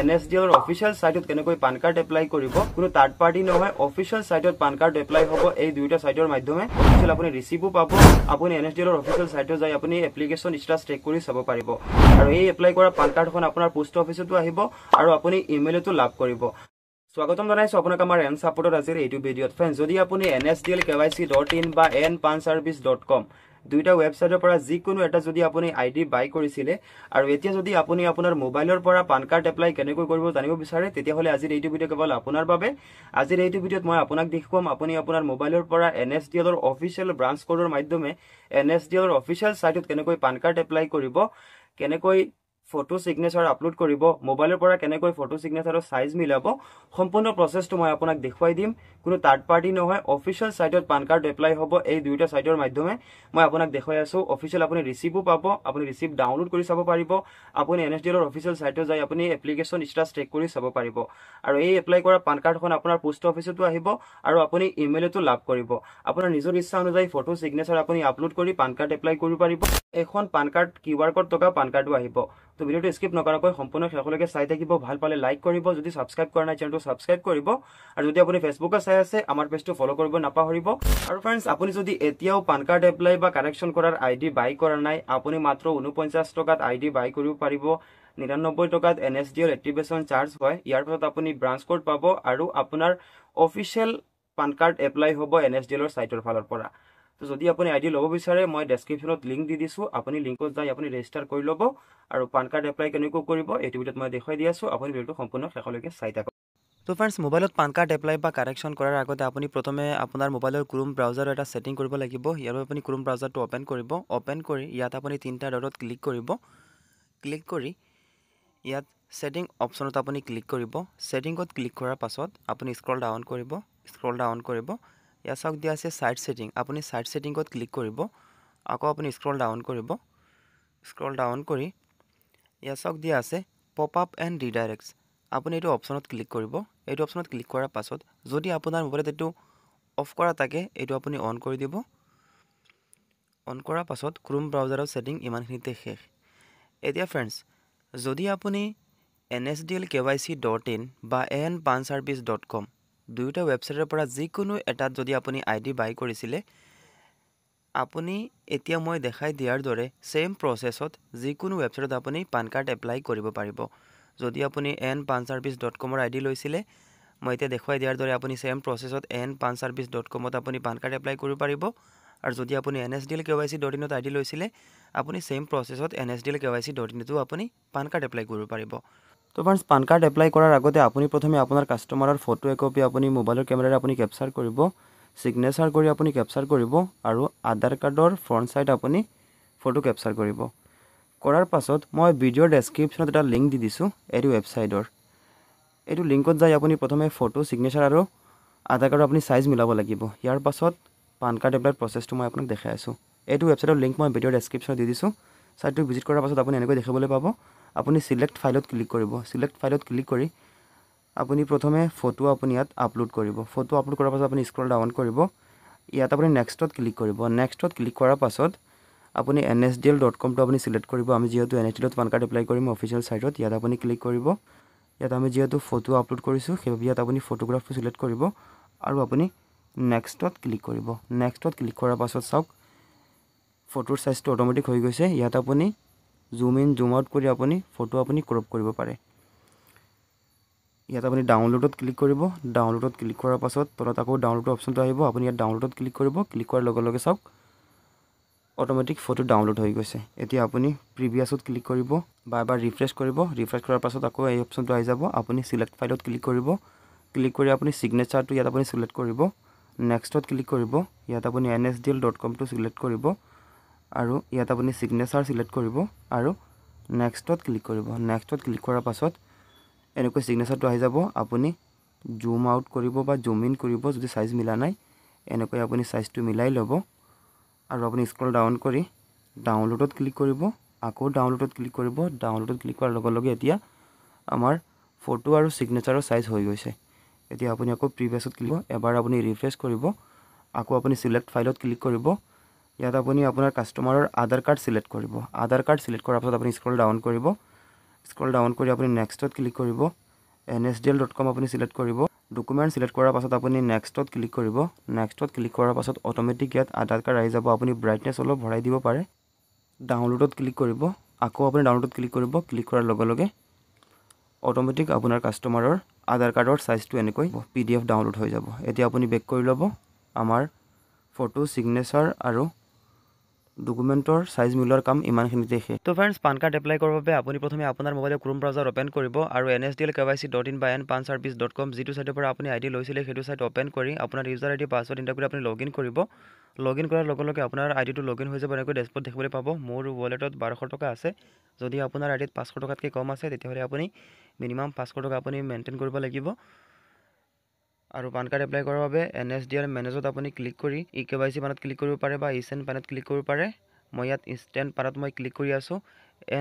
NSDL official সাইটত কেনেকৈ PAN card apply কৰিব কোনো থাৰ্ড পাৰ্টি নহয় অফিচিয়েল সাইটত পান কাৰ্ড এপ্লাই হ'ব এই দুইটা সাইটৰ মাধ্যমে অফিচিয়েল আপুনি ৰিসিভো পাব আপুনি NSDL অফিচিয়েল সাইটত যাই আপুনি এপ্লিকেশন ষ্টেটাস চেক কৰি চাব পাৰিব আৰু এই এপ্লাই কৰা পান কাৰ্ডখন আপোনাৰ পোষ্ট অফিচতো আহিব আৰু আপুনি ইমেইলতো লাভ কৰিব স্বাগতম জনাইছো আপোনাক আমাৰ এন সাপোৰ্টৰ আজিৰ এইটো ভিডিঅত ফ্ৰেন্ডস যদি আপুনি nsdlkyc.in বা npanservice.com দুইটা ওয়েবসাইটৰ পৰা যিকোনো এটা যদি আপুনি আইডি বাই কৰিছিলে আৰু এতিয়া যদি আপুনি আপোনাৰ মোবাইলৰ পৰা পান কাৰ্ড এপ্লাই কেনেকৈ কৰিব জানিব বিচাৰে তেতিয়া হলে আজিৰ এইটো ভিডিঅ কেৱল আপোনাৰ বাবে আজিৰ এইটো ভিডিঅত মই আপোনাক দেখুৱাম আপুনি আপোনাৰ মোবাইলৰ পৰা NSDL ৰ অফিচিয়েল ব্ৰাঞ্চ কোডৰ মাধ্যমে NSDL ৰ অফিচিয়েল সাইটত কেনেকৈ পান কাৰ্ড এপ্লাই কৰিব কেনেকৈ ফটো সিগনেচাৰ আপলোড কৰিব মোবাইলৰ পৰা কেনেকৈ ফটো সিগনেচাৰৰ সাইজ মিলাব সম্পূৰ্ণ প্ৰসেছটো মই আপোনাক দেখুৱাই দিম কোনো থাৰ্ড পাৰ্টি নহয় অফিচিয়েল সাইটত পান কাৰ্ড এপ্লাই হ'ব এই দুইটা সাইটৰ মাধ্যমে মই আপোনাক দেখুৱাই আছো অফিচিয়েল আপুনি ৰিসিভো পাব আপুনি ৰিসিভ ডাউনলোড কৰি চাব পাৰিব আপুনি NSDL ৰ অফিচিয়েল সাইটত যাই আপুনি এপ্লিকেশন ষ্টেটাস চেক কৰি চাব পাৰিব আৰু এই এপ্লাই কৰা পান কাৰ্ডখন আপোনাৰ পোষ্ট অফিচতো আহিব আৰু আপুনি ইমেইলতো লাভ কৰিব আপোনাৰ নিজৰ ইচ্ছা অনুযায়ী ফটো সিগনেচাৰ আপুনি আপলোড কৰি পান কাৰ্ড এপ্লাই কৰিব পাৰিব এখন পান কাৰ্ড কিউআৰ কোড থকা পান কাৰ্ডও আহিব তো ভিডিওটো স্কিপ নকৰাকৈ সম্পূৰ্ণ শেষলৈকে চাই থাকিব ভাল পালে লাইক কৰিব যদি সাবস্ক্ৰাইব কৰা নাই চেনেলটো সাবস্ক্ৰাইব কৰিব আৰু যদি আপুনি ফেসবুকত চাই আছে আমাৰ পেজটো ফলো কৰিব নাপাহৰিব আৰু फ्रेंड्स আপুনি যদি এতিয়াও পান কাৰ্ড এপ্লাই বা কাৰেকচন কৰাৰ আইডি বাই কৰা নাই আপুনি মাত্ৰ 49 টকাত আইডি বাই কৰিব পাৰিব 99 টকাত NSDL এক্টিভেশন চাৰ্জ হয় ইয়াৰ পিছত আপুনি ব্ৰাঞ্চ কোড পাব আৰু আপোনাৰ অফিচিয়েল পান কাৰ্ড এপ্লাই হ'ব NSDL ৰ সাইটৰ ফালৰ পৰা তো যদি আপুনি আইডি লব বিচাৰে মই ডেসক্ৰিপচনত লিংক দি দিছো আপুনি লিংকত যাই আপুনি ৰেজিষ্টাৰ কৰি লব আৰু পান কাৰ্ড এপ্লাই কেনেকৈ কৰিব এইটো ভিডিওত মই দেখাই দি আছো আপুনি ভিডিওটো সম্পূৰ্ণ শেষলৈকে চাই থাকক তো फ्रेंड्स মোবাইলত পান কাৰ্ড এপ্লাই বা কাৰেকচন কৰাৰ আগতে আপুনি প্ৰথমে আপোনাৰ মোবাইলৰ ক্ৰোম ব্ৰাউজাৰ এটা সেটিং কৰিব লাগিব ইয়াৰ আপুনি ক্ৰোম ব্ৰাউজাৰটো ওপেন কৰিব ওপেন কৰি ইয়াত আপুনি তিনটা ডটত ক্লিক কৰিব ক্লিক কৰি ইয়াত সেটিং অপচনত আপুনি ক্লিক কৰিব সেটিংত ক্লিক কৰাৰ পাছত আপুনি স্ক্ৰল ডাউন কৰিব ইয়াত চাওক দিয়া আছে সাইট সেটিং আপুনি সাইট সেটিংত ক্লিক কৰিব আকৌ আপুনি স্ক্ৰল ডাউন কৰি ইয়াত চাওক দিয়া আছে পপ আপ এণ্ড ৰিডাইৰেক্টছ আপুনি এইটো অপচনত ক্লিক কৰিব এইটো অপচনত ক্লিক কৰাৰ পাছত যদি আপোনাৰ মোবাইলত এটো অফ কৰা থাকে এইটো আপুনি অন কৰি দিব অন কৰাৰ পাছত ক্ৰোম ব্ৰাউজাৰৰ সেটিং ইমানখিনিতে শেষ এতিয়া फ्रेंड्स যদি আপুনি nsdlkyc.in বা npanservice.com দুইটা ওয়েবসাইটৰ পৰা যিকোনো এটাত যদি আপুনি আইডি বাই কৰিছিলে আপুনি এতিয়া মই দেখাই দিয়াৰ দৰে সেম প্ৰসেছত যিকোনো ওয়েবসাইটত আপুনি পান কাৰ্ড এপ্লাই কৰিব পাৰিব যদি আপুনি npanservice.com ৰ আইডি লৈছিলে মই এতিয়া দেখাই দিয়াৰ দৰে আপুনি সেম প্ৰসেছত npanservice.com ত আপুনি পান কাৰ্ড এপ্লাই কৰিব পাৰিব আৰু যদি আপুনি nsdlkyc.in ত আইডি লৈছিলে আপুনি সেম প্ৰসেছত nsdlkyc.in তো আপুনি পান কাৰ্ড এপ্লাই কৰিব পাৰিব তো फ्रेंड्स পান কাৰ্ড এপ্লাই কৰাৰ আগতে আপুনি প্ৰথমে আপোনাৰ কাস্টমাৰৰ ফটো একপি আপুনি মোবাইলৰ কেমেৰাৰে আপুনি ক্যাপচাৰ কৰিব সিগনেচাৰ কৰি আপুনি ক্যাপচাৰ কৰিব আৰু আধাৰ কাৰ্ডৰ ফ্ৰন্ট সাইড আপুনি ফটো ক্যাপচাৰ কৰিব কৰাৰ পাছত মই ভিডিওৰ ডেসক্ৰিপচনত এটা লিংক দি দিছো এই ওয়েবসাইটৰ এইটো লিংকত যাই আপুনি প্ৰথমে ফটো সিগনেচাৰ আৰু আধাৰ কাৰ্ড আপুনি সাইজ মিলাব লাগিব ইয়াৰ পাছত পান কাৰ্ড এপ্লাই প্ৰসেছটো মই আপোনাক দেখাই আছো এইটো ওয়েবসাইটৰ লিংক মই ভিডিওৰ ডেসক্ৰিপচনত দি দিছো সাইটটো ভিজিট কৰাৰ পাছত আপুনি এনেকৈ দেখিবলৈ পাব আপুনি সিলেক্ট ফাইলত ক্লিক কৰিব সিলেক্ট ফাইলত ক্লিক কৰি আপুনি প্ৰথমে ফটো আপুনি ইয়াত আপলোড কৰিব ফটো আপলোড কৰাৰ পাছত আপুনি স্ক্ৰল ডাউন কৰিব ইয়াত আপুনি নেক্সটত ক্লিক কৰিব নেক্সটত ক্লিক কৰাৰ পাছত আপুনি nsdl.com টো আপুনি সিলেক্ট কৰিব আমি যেহেতু NSDL ত পান কাৰ্ড এপ্লাই কৰিম অফিচিয়েল সাইটত ইয়াত আপুনি ক্লিক কৰিব ইয়াত আমি যেহেতু ফটো আপলোড কৰিছো সেইবাবে ইয়াত আপুনি ফটোগ্ৰাফটো সিলেক্ট কৰিব আৰু আপুনি নেক্সটত ক্লিক কৰিব নেক্সটত ক্লিক কৰাৰ পাছত চাওক ফটোৰ সাইজটো অটোমেটিক হৈ গৈছে ইয়াত আপুনি জুম ইন জুম আউট কৰি আপুনি ফটো আপুনি ক্ৰপ কৰিব পাৰে ইয়াত আপুনি ডাউনলোডত ক্লিক কৰিব ডাউনলোডত ক্লিক কৰাৰ পাছত তলত আকৌ ডাউনলোড অপচনটো আহিব আপুনি ইয়াত ডাউনলোডত ক্লিক কৰিব ক্লিক কৰাৰ লগে লগে চাওক অটোমেটিক ফটো ডাউনলোড হৈ গৈছে এতিয়া আপুনি প্ৰিভিয়াছত ক্লিক কৰিব বা এবাৰ ৰিফ্ৰেশ কৰিব ৰিফ্ৰেশ কৰাৰ পাছত আকৌ এই অপচনটো আহি যাব আপুনি সিলেক্ট ফাইলত ক্লিক কৰিব ক্লিক কৰি আপুনি সিগনেচাৰটো ইয়াত আপুনি সিলেক্ট কৰিব নেক্সটত ক্লিক কৰিব ইয়াত আপুনি nsdl.com টো সিলেক্ট কৰিব আৰু ইয়াত আপুনি সিগনেচাৰ সিলেক্ট কৰিব আৰু নেক্সটত ক্লিক কৰিব নেক্সটত ক্লিক কৰাৰ পাছত এনেকৈ সিগনেচাৰটো আহি যাব আপুনি জুম আউট কৰিব বা জুম ইন কৰিব যদি সাইজ মিলা নাই এনেকৈ আপুনি সাইজটো মিলাই ল'ব আৰু আপুনি স্ক্ৰল ডাউন কৰি ডাউনলোডত ক্লিক কৰিব আকৌ ডাউনলোডত ক্লিক কৰিব ডাউনলোডত ক্লিক কৰাৰ লগে লগে এতিয়া আমাৰ ফটো আৰু সিগনেচাৰৰ সাইজ হৈ গৈছে এতিয়া আপুনি আকৌ প্ৰিভিয়াছত ক্লিক এবাৰ আপুনি ৰিফ্ৰেশ কৰিব আকৌ আপুনি সিলেক্ট ফাইলত ক্লিক কৰিব ইয়াত আপুনি আপোনাৰ কাস্টমাৰৰ আধাৰ কাৰ্ড সিলেক্ট কৰিব আধাৰ কাৰ্ড সিলেক্ট কৰাৰ পাছত আপুনি স্ক্ৰল ডাউন কৰিব স্ক্ৰল ডাউন কৰি আপুনি নেক্সটত ক্লিক কৰিব nsdl.com আপুনি সিলেক্ট কৰিব ডকুমেন্ট সিলেক্ট কৰাৰ পাছত আপুনি নেক্সটত ক্লিক কৰিব নেক্সটত ক্লিক কৰাৰ পাছত অটোমেটিক ইয়াত আধাৰ কাৰ্ড আহি যাব আপুনি ব্ৰাইটনেছ অলপ ভৰাই দিব পাৰে ডাউনলোডত ক্লিক কৰিব আকৌ আপুনি ডাউনলোডত ক্লিক কৰিব ক্লিক কৰাৰ লগে লগে অটোমেটিক আপোনাৰ কাস্টমাৰৰ আধাৰ কাৰ্ডৰ সাইজটো এনেকৈ pdf ডাউনলোড হৈ যাব এতিয়া আপুনি বেক কৰি ল'ব আমাৰ ফটো সিগনেচাৰ আৰু ডকুমেন্টৰ সাইজ মিলোৱাৰ কাম ইমানখিনিতে শেষ তো फ्रेंड्स পান কাৰ্ড এপ্লাই কৰাৰ বাবে আপুনি প্ৰথমে আপোনাৰ মোবাইলৰ ক্ৰোম ব্ৰাউজাৰ ওপেন কৰিব আৰু nsdlkyc.in বা npanservice.com যেটো সাইটৰ পৰা আপুনি আইডি লৈছিলে সেইটো সাইট ওপেন কৰি আপোনাৰ ইউজাৰ আইডি পাসওয়াৰ্ড এন্টাৰ কৰি আপুনি লগইন কৰিব লগইন কৰাৰ লগে লগে আপোনাৰ আইডিটো লগইন হৈ যাব এনেকৈ ড্যাশবোৰ্ড দেখিবলৈ পাব মোৰ ওয়ালেটত 1200 টকা আছে যদি আপোনাৰ আইডিত 500 টকাতকৈ কম আছে তেতিয়াহলে আপুনি মিনিমাম 500 টকা আপুনি মেইনটেইন কৰিব লাগিব আৰু পান কাৰ্ড এপ্লাই কৰাৰ বাবে NSDL মেনেজত আপুনি ক্লিক কৰি eKYC পানত ক্লিক কৰিব পাৰে বা ইনষ্টেন্ট পানত ক্লিক কৰিব পাৰে মই ইয়াত ইনষ্টেন্ট পানত মই ক্লিক কৰি আছো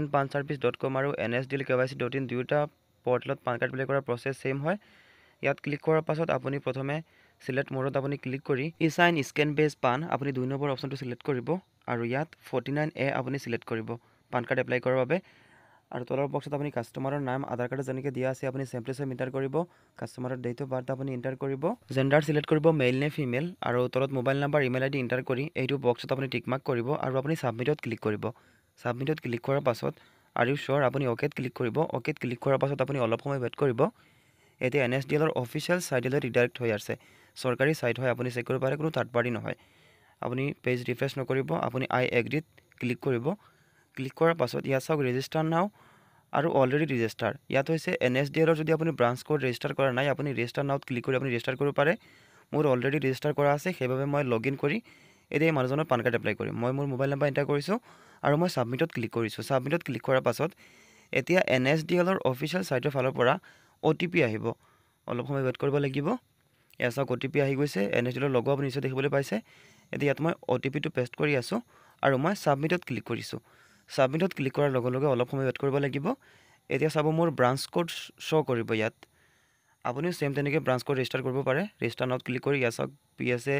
npanservice.com আৰু nsdlkyc.in দুটা পৰ্টেলত পান কাৰ্ড এপ্লাই কৰাৰ প্ৰসেস সেম হয় ইয়াত ক্লিক কৰাৰ পাছত আপুনি প্ৰথমে সিলেক্ট মোডত আপুনি ক্লিক কৰি ইসাইন স্ক্যান বেস পান আপুনি 2 নম্বৰ অপচনটো সিলেক্ট কৰিব আৰু ইয়াত 49A আপুনি সিলেক্ট কৰিব পান কাৰ্ড এপ্লাই কৰাৰ বাবে আৰু তলৰ বক্সত আপুনি কাস্টমাৰৰ নাম আধাৰ কাৰ্ডত যেনেকৈ দিয়া আছে আপুনি সিম্পলি সেম এন্টাৰ কৰিব কাস্টমাৰৰ ডেট অফ বাৰ্থ আপুনি এন্টাৰ কৰিব জেন্ডাৰ সিলেক্ট কৰিব মেল নে ফিমেল আৰু তলত mobile number email ID enter কৰি এইটো বক্সত আপুনি টিক মাৰ্ক কৰিব আৰু আপুনি সাবমিটত ক্লিক কৰিব সাবমিটত ক্লিক কৰাৰ পাছত আৰু ইউ শিওৰ আপুনি ওকেত ক্লিক কৰিব ওকেত ক্লিক কৰাৰ পাছত আপুনি অলপ সময় ওয়েট কৰিব এতিয়া NSDL ৰ অফিচিয়েল সাইটলৈ ৰিডাইৰেক্ট হৈ আছে সৰকাৰি সাইট হয় আপুনি চেক কৰিব পাৰে কোনো থাৰ্ড পাৰ্টি নহয় আপুনি পেজ ৰিফ্ৰেশ নকৰিব আপুনি আই এগ্ৰিত ক্লিক কৰিব ক্লিক কৰাৰ পাছত ইয়াত চাওক ৰেজিষ্টাৰ নাও আৰু অলৰেডি ৰেজিষ্টাৰ ইয়াত হৈছে NSDL ৰ যদি আপুনি ব্ৰাঞ্চ কোড ৰেজিষ্টাৰ কৰা নাই আপুনি ৰেজিষ্টাৰ নাওত ক্লিক কৰি আপুনি ৰেজিষ্টাৰ কৰিব পাৰে মোৰ অলৰেডি ৰেজিষ্টাৰ কৰা আছে সেইভাবে মই লগইন কৰি এতিয়া মানুহজনৰ পান কাৰ্ড এপ্লাই কৰিম মই মোৰ মোবাইল নাম্বাৰ এন্টাৰ কৰিছো আৰু মই সাবমিটত ক্লিক কৰিছো সাবমিটত ক্লিক কৰাৰ পাছত এতিয়া NSDL ৰ অফিচিয়েল সাইটৰ ফালৰ পৰা OTP আহিব অলপ সময় ওয়েট কৰিব লাগিব এসা OTP আহি গৈছে NSDL ৰ লগো আপুনি নিশ্চয় দেখিবলৈ পাইছে এতিয়া ইয়াত মই OTP টো পেষ্ট কৰি আছো আৰু মই সাবমিটত ক্লিক কৰিছো সাবমিটত ক্লিক কৰাৰ লগে লগে অলপ সময় ওয়েট কৰিব লাগিব এতিয়া চাব মোৰ ব্ৰাঞ্চ কোড শো কৰিব ইয়াত আপুনি সেম তেনেকৈ ব্ৰাঞ্চ কোড ৰেজিষ্টাৰ কৰিব পাৰে ৰেজিষ্টাৰ নাওত ক্লিক কৰি ইয়াছক PSA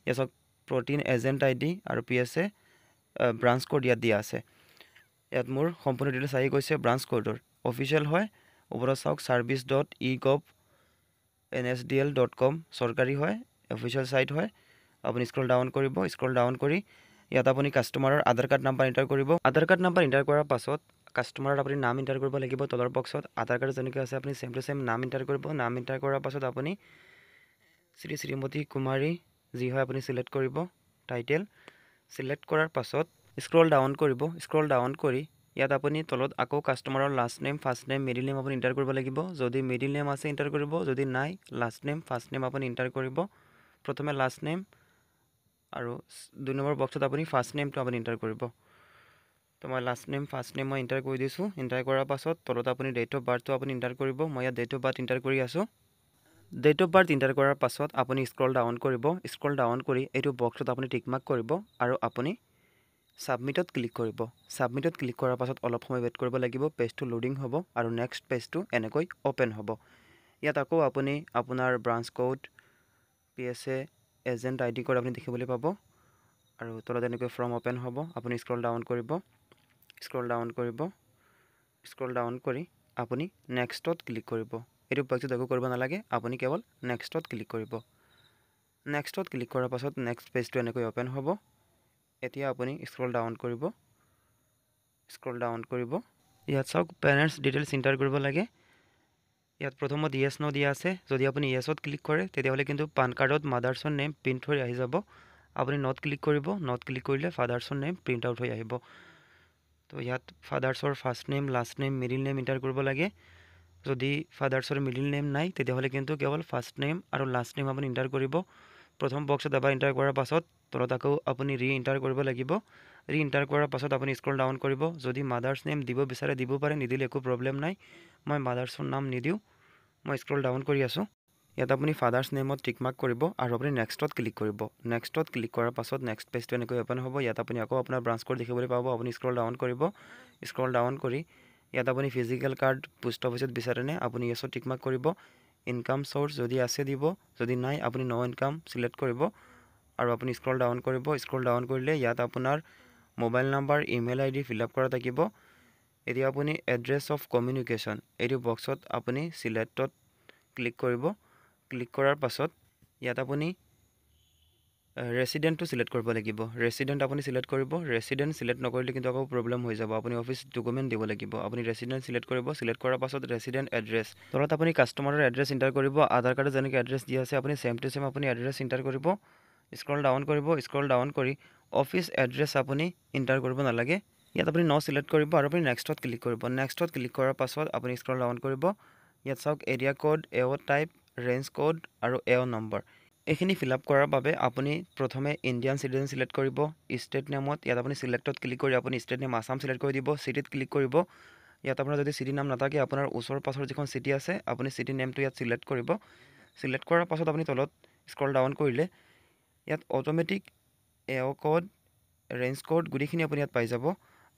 ইয়াছক প্ৰটিন এজেন্ট আইডি আৰু PSA ব্ৰাঞ্চ কোড ইয়াত দিয়া আছে ইয়াত মোৰ সম্পূৰ্ণ ডিটেইলছ আহি গৈছে ব্ৰাঞ্চ কোডৰ অফিচিয়েল হয় ওপৰত চাওক service.egov.nsdl.com সৰকাৰি হয় অফিচিয়েল সাইট হয় আপুনি স্ক্ৰল ডাউন কৰিব স্ক্ৰল ডাউন কৰি ইয়াত আপুনি কাস্টমাৰৰ আধাৰ কাৰ্ড নাম্বাৰ এন্টাৰ কৰিব আধাৰ কাৰ্ড নাম্বাৰ এন্টাৰ কৰাৰ পাছত কাস্টমাৰৰ আপুনি নাম এন্টাৰ কৰিব লাগিব তলৰ বক্সত আধাৰ কাৰ্ড যেনেকৈ আছে আপুনি সেম টু সেম নাম এন্টাৰ কৰিব নাম এন্টাৰ কৰাৰ পাছত আপুনি শ্ৰীমতী কুমাৰী যি হয় আপুনি সিলেক্ট কৰিব টাইটেল সিলেক্ট কৰাৰ পাছত স্ক্ৰল ডাউন কৰিব স্ক্ৰল ডাউন কৰি ইয়াত আপুনি তলত আকৌ কাস্টমাৰৰ last name first name middle name আপুনি এন্টাৰ কৰিব লাগিব যদি মিডল নেম আছে এন্টাৰ কৰিব যদি নাই লাষ্ট নেম ফাৰ্ষ্ট নেম আপুনি এন্টাৰ কৰিব প্ৰথমে লাষ্ট নেম আৰু 2 নম্বৰ বক্সত আপুনি ফাৰ্ষ্ট নেমটো আপুনি এন্টাৰ কৰিব তো মই লাষ্ট নেম ফাৰ্ষ্ট নেম মই এন্টাৰ কৰি দিছো এন্টাৰ কৰাৰ পাছত তলত আপুনি ডেট অফ বাৰ্থটো আপুনি এন্টাৰ কৰিব মই ইয়াত ডেট অফ বাৰ্থ এন্টাৰ কৰি আছো ডেট অফ বাৰ্থ এন্টাৰ কৰাৰ পাছত আপুনি স্ক্ৰল ডাউন কৰিব স্ক্ৰল ডাউন কৰি এইটো বক্সত আপুনি টিক মাৰ্ক কৰিব আৰু আপুনি সাবমিটত ক্লিক কৰিব সাবমিটত ক্লিক কৰাৰ পাছত অলপ সময় ওয়েট কৰিব লাগিব পেজটো লোডিং হ'ব আৰু নেক্সট পেজটো এনেকৈ ওপেন হ'ব ইয়াত আকৌ আপুনি আপোনাৰ branch code PSA agent ID code আপুনি দেখিবলৈ পাব আৰু তলত এনেকৈ ফৰ্ম ওপেন হ'ব আপুনি স্ক্ৰল ডাউন কৰিব স্ক্ৰল ডাউন কৰি আপুনি নেক্সটত ক্লিক কৰিব এটো বক্সত একো কৰিব নালাগে আপুনি কেৱল নেক্সটত ক্লিক কৰিব নেক্সটত ক্লিক কৰাৰ পাছত নেক্সট পেজটো এনেকৈ ওপেন হ'ব এতিয়া আপুনি স্ক্ৰল ডাউন কৰিব ইয়াত চাওক পেৰেন্টছ ডিটেইলছ এন্টাৰ কৰিব লাগে ইয়াত প্ৰথমত ইয়েস নো দিয়া আছে যদি আপুনি ইয়েসত ক্লিক কৰে তেতিয়াহলে কিন্তু পান কাৰ্ডত মাদাৰছৰ নেম প্ৰিন্ট হৈ আহি যাব আপুনি নট ক্লিক কৰিব নট ক্লিক কৰিলে ফাদাৰছৰ নেম প্ৰিন্ট আউট হৈ আহিব তো ইয়াত ফাদাৰছৰ first name last name middle name enter কৰিব লাগে যদি ফাদাৰছৰ মিডল নেম নাই তেতিয়াহলে কিন্তু কেৱল ফাৰ্ষ্ট নেম আৰু লাষ্ট নেম আপুনি এন্টাৰ কৰিব প্ৰথম বক্সত এবাৰ এন্টাৰ কৰাৰ পাছত তলত আকৌ আপুনি ৰি এন্টাৰ কৰিব লাগিব ৰি এন্টাৰ কৰাৰ পাছত আপুনি স্ক্ৰল ডাউন কৰিব যদি মাদাৰছ নেম দিব বিচাৰে দিব পাৰে নিদিলে একো প্ৰবলেম নাই মই মাদাৰছৰ নাম নিদিও মই স্ক্ৰল ডাউন কৰি আছো ইয়াত আপুনি ফাদাৰছ নেমত টিক মাৰ্ক কৰিব আৰু আপুনি নেক্সটত ক্লিক কৰিব নেক্সটত ক্লিক কৰাৰ পাছত নেক্সট পেজটো এনেকৈ ওপেন হ'ব ইয়াত আপুনি আকৌ আপোনাৰ ব্ৰাঞ্চ কোড দেখিবলৈ পাব আপুনি স্ক্ৰল ডাউন কৰিব স্ক্ৰল ডাউন কৰি ইয়াত আপুনি ফিজিক্যাল কাৰ্ড পোষ্ট অফিসত বিচাৰে নে আপুনি ইয়েসত টিক মাৰ্ক কৰিব ইনকাম সোৰ্স যদি আছে দিব যদি নাই আপুনি নো ইনকাম সিলেক্ট কৰিব আৰু আপুনি স্ক্ৰল ডাউন কৰিব স্ক্ৰল ডাউন কৰিলে ইয়াত আপোনাৰ mobile number email ID fill up কৰা থাকিব এতিয়া আপুনি এড্ৰেছ অফ কমিউনিকেশ্যন এইটো বক্সত আপুনি চিলেক্টত ক্লিক কৰিব ক্লিক কৰাৰ পাছত ইয়াত আপুনি ৰেচিডেণ্টটো চিলেক্ট কৰিব লাগিব ৰেচিডেণ্ট আপুনি চিলেক্ট কৰিব ৰেচিডেণ্ট চিলেক্ট নকৰিলে কিন্তু আকৌ প্ৰব্লেম হৈ যাব আপুনি অফিচ ডকুমেণ্ট দিব লাগিব আপুনি ৰেচিডেণ্ট চিলেক্ট কৰিব চিলেক্ট কৰাৰ পাছত ৰেচিডেণ্ট এড্ৰেছ তলত আপুনি কাষ্টমাৰৰ এড্ৰেছ এণ্টাৰ কৰিব আধাৰ কাৰ্ডত যেনেকৈ এড্ৰেছ দিয়া আছে আপুনি ছেম টু ছেম আপুনি এড্ৰেছ এণ্টাৰ কৰিব স্ক্ৰল ডাউন কৰি অফিচ এড্ৰেছ আপুনি এণ্টাৰ কৰিব নালাগে ইয়াত আপুনি ন চিলেক্ট কৰিব আৰু আপুনি নেক্সটত ক্লিক কৰিব নেক্সটত ক্লিক কৰাৰ পাছত আপুনি স্ক্ৰল ডাউন কৰিব ইয়াত চাওক area code AO type range code আৰু এঅ নম্বৰ এইখিনি ফিল আপ কৰাৰ বাবে আপুনি প্ৰথমে ইণ্ডিয়ান চিটিজেন চিলেক্ট কৰিব ষ্টেট নেমত ইয়াত আপুনি চিলেক্টত ক্লিক কৰি আপুনি ষ্টেট নেম আসাম চিলেক্ট কৰি দিব চিটিত ক্লিক কৰিব ইয়াত আপোনাৰ যদি চিটি নাম নাথাকে আপোনাৰ ওচৰ পাছৰ যিখন চিটি আছে আপুনি চিটি নেমটো ইয়াত চিলেক্ট কৰিব চিলেক্ট কৰাৰ পাছত আপুনি তলত স্ক্ৰল ডাউন কৰিলে ইয়াত automatic AO code range code গোটেইখিনি আপুনি ইয়াত পাই যাব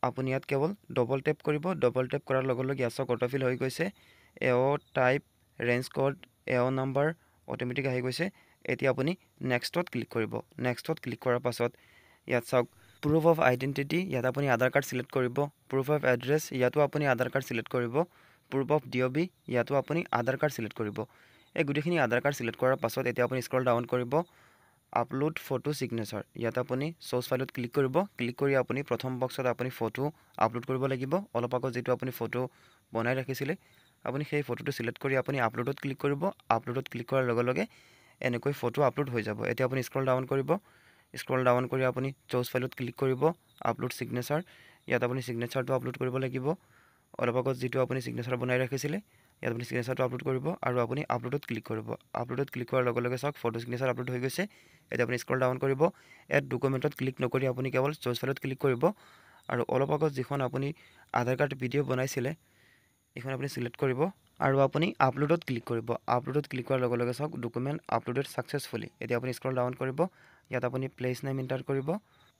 আপুনি ইয়াত কেৱল ডবল টেপ কৰিব ডবল টেপ কৰাৰ লগে লগে ইয়াত অটোফিল হৈ গৈছে AO type range code AO number automatic আহি গৈছে এতিয়া আপুনি নেক্সটত ক্লিক কৰিব নেক্সটত ক্লিক কৰাৰ পাছত ইয়াত চাওক প্ৰুফ অফ আইডেণ্টিটি ইয়াত আপুনি আধাৰ কাৰ্ড চিলেক্ট কৰিব প্ৰুফ অফ এড্ৰেছ ইয়াতো আপুনি আধাৰ কাৰ্ড চিলেক্ট কৰিব প্ৰুফ অফ ডিঅ'বি ইয়াতো আপুনি আধাৰ কাৰ্ড চিলেক্ট কৰিব এই গোটেইখিনি আধাৰ কাৰ্ড চিলেক্ট কৰাৰ পাছত এতিয়া আপুনি স্ক্ৰল ডাউন কৰিব আপলোড ফটো চিগনেচাৰ ইয়াত আপুনি চ'ৰ্চ ফাইলত ক্লিক কৰিব ক্লিক কৰি আপুনি প্ৰথম বক্সত আপুনি ফটো আপলোড কৰিব লাগিব অলপ আগত যিটো আপুনি ফটো বনাই ৰাখিছিলে আপুনি সেই ফটোটো চিলেক্ট কৰি আপুনি আপলোডত ক্লিক কৰিব আপলোডত ক্লিক কৰাৰ লগে লগে এনেকৈ ফটো আপলোড হৈ যাব এতিয়া আপুনি স্ক্ৰল ডাউন কৰিব স্ক্ৰল ডাউন কৰি আপুনি চ'ৰ্চ ফাইলত ক্লিক কৰিব আপলোড চিগনেচাৰ ইয়াত আপুনি চিগনেচাৰটো আপলোড কৰিব লাগিব অলপ আগত যিটো আপুনি চিগনেচাৰ বনাই ৰাখিছিলে ইয়াত আপুনি চিগনেচাৰটো আপলোড কৰিব আৰু আপুনি আপলোডত ক্লিক কৰিব আপলোডত ক্লিক কৰাৰ লগে লগে চাওক ফটো চিগনেচাৰ আপলোড হৈ গৈছে এতিয়া আপুনি স্ক্ৰল ডাউন কৰিব এড ডকুমেণ্টত ক্লিক নকৰি আপুনি কেৱল চ'ৰ্চ ফাইলত ক্লিক কৰিব আৰু অলপ আগত যিখন আপুনি আধাৰ কাৰ্ড ভিডিঅ' বনাইছিলে এইখন আপুনি চিলেক্ট কৰিব আৰু আপুনি আপলোডত ক্লিক কৰিব আপলোডত ক্লিক কৰাৰ লগে লগে চাওক ডকুমেণ্ট আপলোডেড ছাকচেছফুলি এতিয়া আপুনি স্ক্ৰল ডাউন কৰিব ইয়াত আপুনি প্লেচ নেম এণ্টাৰ কৰিব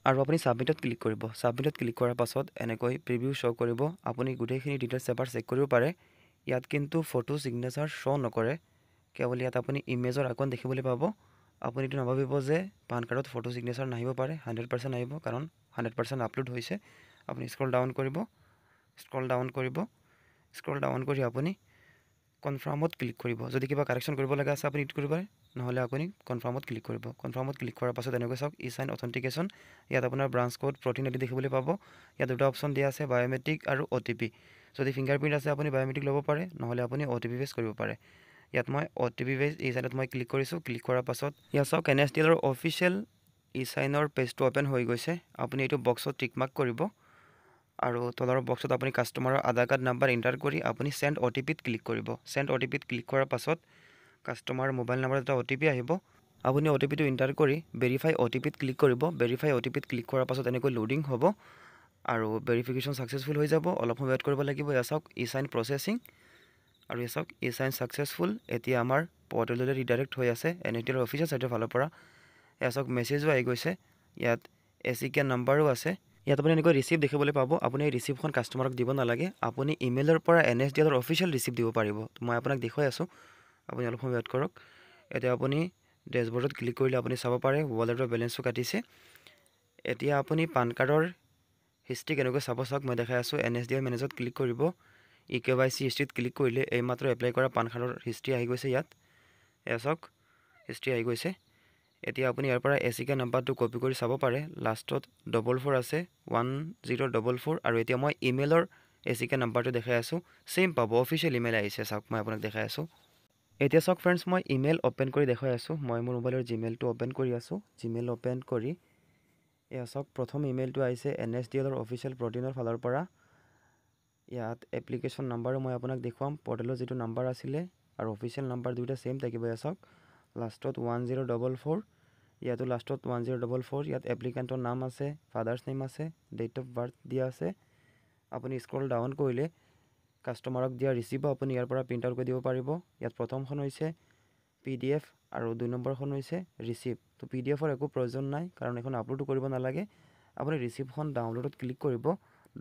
আৰু আপুনি ছাবমিটত ক্লিক কৰিব ছাবমিটত ক্লিক কৰাৰ পাছত এনেকৈ প্ৰিভিউ শ্ব' কৰিব আপুনি গোটেইখিনি ডিটেইলছ এবাৰ চেক কৰিব পাৰে ইয়াত কিন্তু ফটো চিগনেচাৰ শ্ব' নকৰে কেৱল ইয়াত আপুনি ইমেজৰ আইকন দেখিবলৈ পাব আপুনি এইটো নাভাবিব যে পান কাৰ্ডত ফটো চিগনেচাৰ নাহিব পাৰে 100% আহিব কাৰণ 100% আপলোড হৈছে আপুনি স্ক্ৰল ডাউন কৰিব স্ক্ৰল ডাউন কৰি আপুনি কনফাৰ্মত ক্লিক কৰিব যদি কিবা কাৰেকশ্যন কৰিব লগা আছে আপুনি ইটো কৰিব পাৰে নহ'লে আপুনি কনফাৰ্মত ক্লিক কৰিব কনফাৰ্মত ক্লিক কৰাৰ পাছত এনেকৈ চাওক ই চাইন অথেণ্টিকেশ্যন ইয়াত আপোনাৰ ব্ৰাঞ্চ কোড প্ৰটিন আদি দেখিবলৈ পাব ইয়াত দুটা অপশ্যন দিয়া আছে বায়'মেট্ৰিক আৰু OTP যদি ফিংগাৰপ্ৰিণ্ট আছে আপুনি বায়'মেট্ৰিক ল'ব পাৰে নহ'লে আপুনি OTP বেছ কৰিব পাৰে ইয়াত মই OTP বেছ ই চাইনত মই ক্লিক কৰিছোঁ ক্লিক কৰাৰ পাছত ইয়াত চাওক NSDLৰ অফিচিয়েল ই চাইনৰ পেজটো অ'পেন হৈ গৈছে আপুনি এইটো বক্সত টিক মাৰ্ক কৰিব আৰু তলৰ বক্সত আপুনি কাষ্টমাৰৰ আধাৰ কাৰ্ড নাম্বাৰ এণ্টাৰ কৰি আপুনি চেণ্ড OTPত ক্লিক কৰিব চেণ্ড OTPত ক্লিক কৰাৰ পাছত কাষ্টমাৰ মোবাইল নাম্বাৰত এটা OTP আহিব আপুনি OTPটো এণ্টাৰ কৰি ভেৰিফাই OTPত ক্লিক কৰিব ভেৰিফাই OTPত ক্লিক কৰাৰ পাছত এনেকৈ লোডিং হ'ব আৰু ভেৰিফিকেশ্যন ছাকচেছফুল হৈ যাব অলপ সময় ৱেইট কৰিব লাগিব এয়া চাওক ই চাইন প্ৰচেছিং আৰু এয়া চাওক ই চাইন ছাকচেছফুল এতিয়া আমাৰ পৰ্টেললৈ ৰিডাইৰেক্ট হৈ আছে NSDLৰ অফিচিয়েল ছাইটৰ ফালৰ পৰা এয়া চাওক মেছেজো আহি গৈছে ইয়াত ACK নাম্বাৰো আছে ইয়াত আপুনি এনেকৈ ৰিচিপ্ট দেখিবলৈ পাব আপুনি এই ৰিচিপ্টখন কাষ্টমাৰক দিব নালাগে আপুনি ইমেইলৰ পৰা NSDLৰ অফিচিয়েল ৰিচিপ্ট দিব পাৰিব মই আপোনাক দেখুৱাই আছোঁ আপুনি অলপ সময় ৱেইট কৰক এতিয়া আপুনি ডেছবৰ্ডত ক্লিক কৰিলে আপুনি চাব পাৰে ৱালেটৰ বেলেঞ্চটো কাটিছে এতিয়া আপুনি পান কাৰ্ডৰ হিষ্ট্ৰী কেনেকৈ চাব চাওক মই দেখাই আছোঁ NSDL মেনেজত ক্লিক কৰিব EKYC হিষ্ট্ৰীত ক্লিক কৰিলে এইমাত্ৰ এপ্লাই কৰা পান কাৰ্ডৰ হিষ্ট্ৰী আহি গৈছে ইয়াত এয়া চাওক হিষ্ট্ৰী আহি গৈছে এতিয়া আপুনি ইয়াৰ পৰা ACK নাম্বাৰটো কপি কৰি চাব পাৰে লাষ্টত 44 আছে 1044 আৰু এতিয়া মই ইমেইলৰ ACK নাম্বাৰটো দেখাই আছোঁ সেম পাব অফিচিয়েল ইমেইল আহিছে চাওক মই আপোনাক দেখাই আছোঁ এতিয়া চাওক ফ্ৰেণ্ডছ মই ইমেইল অ'পেন কৰি দেখাই আছোঁ মই মোৰ মোবাইলৰ জিমেইলটো অ'পেন কৰি আছোঁ জিমেইল অ'পেন কৰি এয়া চাওক প্ৰথম ইমেইলটো আহিছে NSDLৰ অফিচিয়েল প্ৰটিনৰ ফালৰ পৰা ইয়াত এপ্লিকেশ্যন নাম্বাৰো মই আপোনাক দেখুৱাম পৰ্টেলৰ যিটো নাম্বাৰ আছিলে আৰু অফিচিয়েল নাম্বাৰ দুয়োটা সেম থাকিব এয়া চাওক লাষ্টত 1044 ইয়াতো লাষ্টত 1044 ইয়াত এপ্লিকেণ্টৰ নাম আছে ফাদাৰ্ছ নেম আছে ডেট অফ বাৰ্থ দিয়া আছে আপুনি স্ক্ৰল ডাউন কৰিলে কাষ্টমাৰক দিয়া ৰিচিপ্ট আপুনি ইয়াৰ পৰা প্ৰিণ্ট আউট কৰি দিব পাৰিব ইয়াত প্ৰথমখন হৈছে PDF আৰু 2 নম্বৰখন হৈছে ৰিচিপ্ট তো PDFৰ একো প্ৰয়োজন নাই কাৰণ এখন আপলোড কৰিব নালাগে আপুনি ৰিচিপ্টখন ডাউনলোডত ক্লিক কৰিব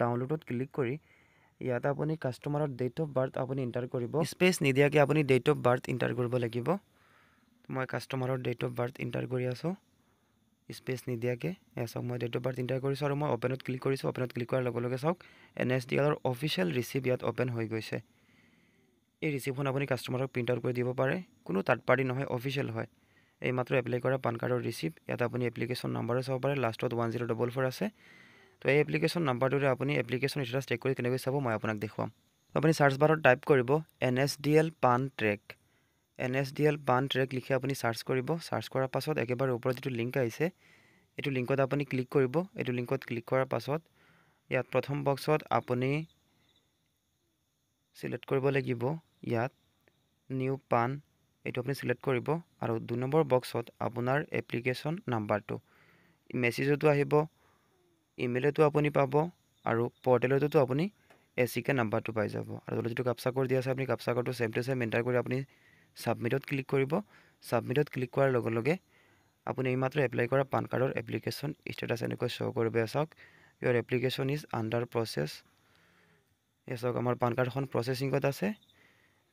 ডাউনলোডত ক্লিক কৰি ইয়াত আপুনি কাষ্টমাৰৰ ডেট অফ বাৰ্থ আপুনি এণ্টাৰ কৰিব স্পেচ নিদিয়াকৈ আপুনি ডেট অফ বাৰ্থ এণ্টাৰ কৰিব লাগিব মই কাষ্টমাৰৰ ডেট অফ বাৰ্থ এণ্টাৰ কৰি আছোঁ স্পেচ নিদিয়াকৈ এয়া চাওক মই ডেট অফ বাৰ্থ এণ্টাৰ কৰিছোঁ আৰু মই অ'পেনত ক্লিক কৰিছোঁ অ'পেনত ক্লিক কৰাৰ লগে লগে চাওক NSDLৰ অফিচিয়েল ৰিচিপ্ট ইয়াত অ'পেন হৈ গৈছে এই ৰিচিপ্টখন আপুনি কাষ্টমাৰক প্ৰিণ্ট আউট কৰি দিব পাৰে কোনো থাৰ্ড পাৰ্টি নহয় অফিচিয়েল হয় এইমাত্ৰ এপ্লাই কৰা পান কাৰ্ডৰ ৰিচিপ্ট ইয়াত আপুনি এপ্লিকেশ্যন নাম্বাৰো চাব পাৰে লাষ্টত 1044 আছে তো এই এপ্লিকেশ্যন নাম্বাৰটোৰে আপুনি এপ্লিকেশ্যন ষ্টেটাছ চেক কৰি কেনেকৈ চাব মই আপোনাক দেখুৱাম আপুনি সাৰ্চ বাৰত টাইপ কৰিব NSDL পান ট্ৰেক লিখি আপুনি সাৰ্চ কৰিব সাৰ্চ কৰাৰ পাছত একেবাৰে ওপৰত যেটো লিংক আহিছে এটো লিংকত আপুনি ক্লিক কৰিব এটো লিংকত ক্লিক কৰাৰ পাছত ইয়াত প্ৰথম বক্সত আপুনি সিলেক্ট কৰিব লাগিব ইয়াত নিউ পান এটো আপুনি সিলেক্ট কৰিব আৰু 2 নম্বৰ বক্সত আপোনাৰ এপ্লিকেশ্যন নাম্বাৰটো মেছেজটো আহিব ইমেইলতো আপুনি পাব আৰু পৰ্টেলতো আপুনি ACK নাম্বাৰটো পাই যাব আৰু যেটো কাপচা কোড দিয়া আছে আপুনি কাপচা কোডটো সেম টু সেম এন্টাৰ কৰি আপুনি সাবমিটত ক্লিক কৰিব সাবমিটত ক্লিক কৰাৰ লগে লগে আপুনি এইমাত্ৰ এপ্লাই কৰা পান কাৰ্ডৰ এপ্লিকেশ্যন ষ্টেটাছ এনেকৈ শো কৰিব চাওক your application is under process এছক আমাৰ পান কাৰ্ডখন প্ৰসেসিংত আছে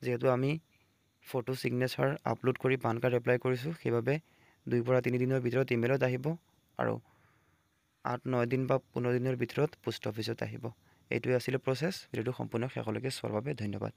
যেহেতু আমি ফটো সিগনেচাৰ আপলোড কৰি পান কাৰ্ড এপ্লাই কৰিছো সেইভাবে 2 পৰা 3 দিনৰ ভিতৰত ইমেইলত আহিব আৰু 8-9 দিন বা 15 দিনৰ ভিতৰত পোষ্ট অফিচত আহিব এইটোই আছিল প্ৰসেস ভিডিওটো সম্পূৰ্ণ শেষলৈকে চোৱাৰ বাবে ধন্যবাদ